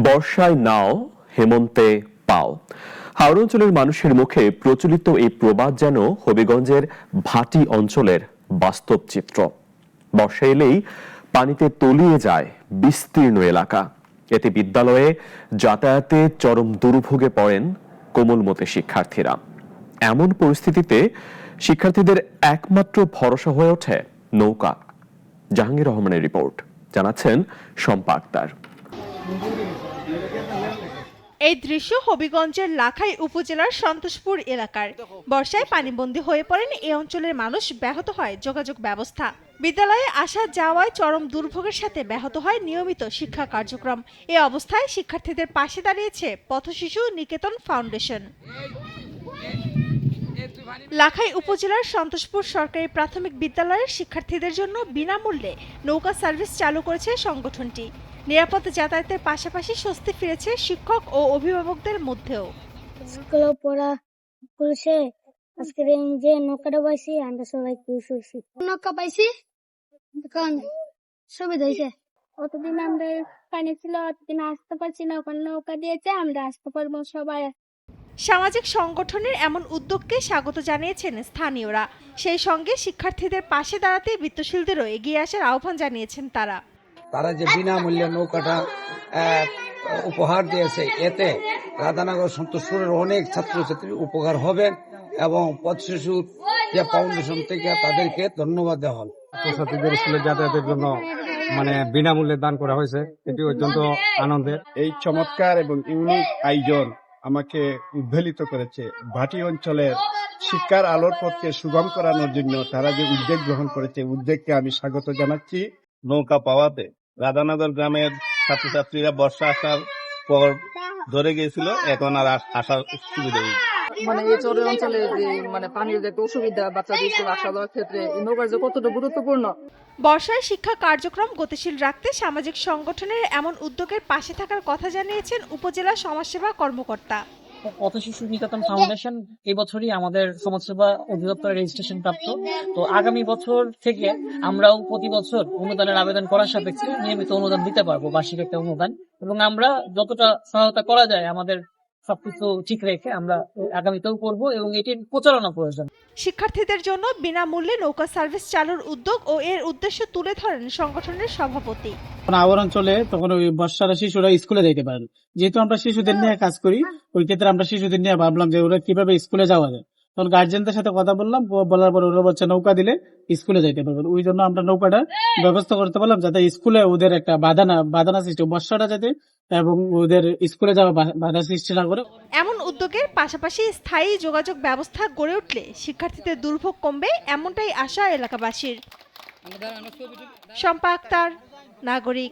বর্ষায় নাও, হেমন্তে পাও। হাওড় অঞ্চলের মানুষের মুখে প্রচলিত এই প্রবাদ যেন হবিগঞ্জের ভাটি অঞ্চলের বাস্তব চিত্র। বর্ষা এলেই পানিতে তলিয়ে যায় বিস্তীর্ণ এলাকা। এতে বিদ্যালয়ে যাতায়াতে চরম দুর্ভোগে পড়েন কোমলমতি শিক্ষার্থীরা। এমন পরিস্থিতিতে শিক্ষার্থীদের একমাত্র ভরসা হয়ে ওঠে নৌকা। জাহাঙ্গীর রহমানের রিপোর্ট, জানাচ্ছেন শম্পা আক্তার। এই দৃশ্য হবিগঞ্জের লাখাই উপজেলার সন্তোষপুর এলাকার। বর্ষায় পানিবন্দী হয়ে পড়েন এই অঞ্চলের মানুষ, ব্যাহত হয় যোগাযোগ ব্যবস্থা। বিদ্যালয়ে আসা যাওয়ায় চরম দুর্ভোগের সাথে ব্যাহত হয় নিয়মিত শিক্ষা কার্যক্রম। এ অবস্থায় শিক্ষার্থীদের পাশে দাঁড়িয়েছে পথশিশু নিকেতন ফাউন্ডেশন। লাখাই উপজেলার সন্তোষপুর সরকারি প্রাথমিক বিদ্যালয়ের শিক্ষার্থীদের জন্য বিনামূল্যে নৌকা সার্ভিস চালু করেছে সংগঠনটি। নিরাপদ যাতায়াতের পাশাপাশি স্বস্তি ফিরেছে শিক্ষক ও অভিভাবকদের মধ্যেও। স্কুলে পড়া করেছে, আজকে যে নৌকাটা পাইছি আমরা সবাই খুশি। নৌকা পাইছি, এখন সুবিধা হয়েছে। অতদিন আমরা পানি ছিল, অতদিন আসতে পারছি না, ওখানে নৌকা দিয়েছে, আমরা আসতে পারবো সবাই। সামাজিক সংগঠনের এমন উদ্যোগকে স্বাগত জানিয়েছেন স্থানীয়রা। সেই সঙ্গে শিক্ষার্থীদের পাশে দাঁড়াতে বিত্তশীলদেরও এগিয়ে আসার আহ্বান জানিয়েছেন তারা। তারা যে বিনামূল্যে নৌকাটা উপহার দিয়েছে, এতে রাধানগর সন্তোষপুরের অনেক ছাত্রছাত্রী উপকার হবে এবং পথশিশু যে ফাউন্ডেশন থেকে তাদেরকে ধন্যবাদ দেওয়া হল। ছাত্রছাত্রীদের স্কুলে যাতায়াতের জন্য বিনামূল্যে দান করা হয়েছে, এটি অত্যন্ত আনন্দের। এই চমৎকার এবং ইউনিক আয়োজন আমাকে উদ্বেলিত করেছে। ভাটি অঞ্চলের শিক্ষার আলোর পথকে সুগম করানোর জন্য তারা যে উদ্যোগ গ্রহণ করেছে, উদ্যোগকে আমি স্বাগত জানাচ্ছি। নৌকা পাওয়াতে রাধানগর গ্রামের ছাত্রছাত্রীরা বর্ষা আসার পর ধরে গিয়েছিল, এখন আর আসার সুবিধা নেই। এই চর অঞ্চলে যে পানির যে অসুবিধা বাচ্চাদের স্কুল আসা যাওয়ার ক্ষেত্রে নৌকার যে কতটা গুরুত্বপূর্ণ। বর্ষায় শিক্ষা কার্যক্রম গতিশীল রাখতে সামাজিক সংগঠনের এমন উদ্যোগের পাশে থাকার কথা জানিয়েছেন উপজেলা সমাজসেবা কর্মকর্তা। পথশিশু নিকেতন ফাউন্ডেশন এই বছরই আমাদের সমাজসেবা অধিদপ্তরের রেজিস্ট্রেশন প্রাপ্ত। তো আগামী বছর থেকে আমরাও প্রতি বছর অনুদানের আবেদন করার সাপেক্ষে নিয়মিত অনুদান দিতে পারবো, বার্ষিক একটা অনুদান, এবং আমরা যতটা সহায়তা করা যায় আমাদের সবকিছু ঠিক রেখে আমরা আগামীতেও করব এবং এটির প্রচারণা প্রয়োজন। শিক্ষার্থীদের জন্য বিনামূল্যে নৌকা সার্ভিস চালুর উদ্যোগ ও এর উদ্দেশ্য তুলে ধরেন সংগঠনের সভাপতি। আওয়ার অঞ্চলে তখন ওই বর্ষার শিশুরা স্কুলে যেতে পারেন, যেহেতু আমরা শিশুদের নিয়ে কাজ করি, ওই ক্ষেত্রে আমরা শিশুদের নিয়ে ভাবলাম যে ওরা কিভাবে স্কুলে যাওয়া যায়। তখন গার্জেনদের সাথে কথা বললাম, বলার পর ওরা বলছে নৌকা দিলে স্কুলে যাইতে পারবেন। ওই জন্য আমরা নৌকাটা ব্যবস্থা করতে পারলাম, যাতে স্কুলে ওদের একটা বাধা না সৃষ্টি, বর্ষাটা যাতে এবং ওদের স্কুলে যাওয়া বাধা সৃষ্টি না করে। এমন উদ্যোগের পাশাপাশি স্থায়ী যোগাযোগ ব্যবস্থা গড়ে উঠলে শিক্ষার্থীদের দুর্ভোগ কমবে, এমনটাই আশা এলাকাবাসীর। শম্পা আক্তার, নাগরিক।